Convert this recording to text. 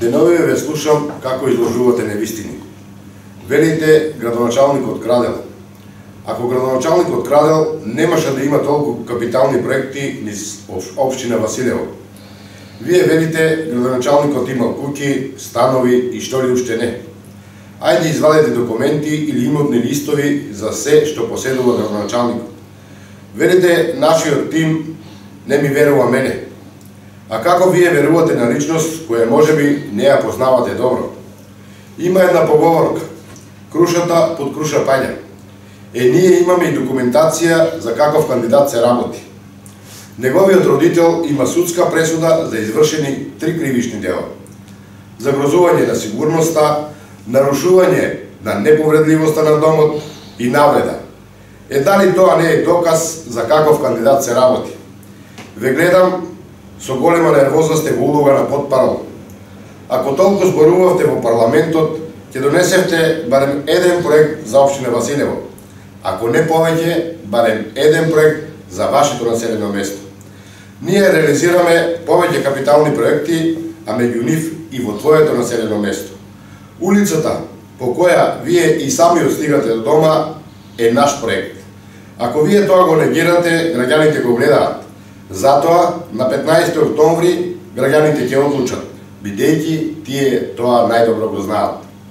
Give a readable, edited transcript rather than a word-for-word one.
Деновиве ве слушам како изложувате невистини. Велите градоначалникот крадел. Ако градоначалникот крадел, немаше да има толку капитални проекти низ општина Василево. Вие велите градоначалникот имал куќи, станови и што ли уште не. Ајде извадете документи или имотни листови за се што поседува градоначалникот. Велите нашиот тим не ми верува мене. А како вие верувате на личност која можеби не ја познавате добро? Има една поговорка: крушата под круша паѓа. Ние имаме и документација за каков кандидат се работи. Неговиот родител има судска пресуда за извршени 3 кривични дела: загрозување на сигурноста, нарушување на неповредливоста на домот и навреда. Дали тоа не е доказ за каков кандидат се работи? Ве гледам со голема нервоза сте во улога на потпарол. Ако толку зборувавте во парламентот, ќе донесевте барем еден проект за општина Василево. Ако не повеќе, барем еден проект за вашето населено место. Ние реализираме повеќе капитални проекти, а меѓу нив и во твоето населено место. Улицата по која вие и сами стигате до дома е наш проект. Ако вие тоа го негирате, граѓаните го гледаат. Затоа на 15 октомври граѓаните ќе одлучат, бидејќи тие тоа најдобро го знаат.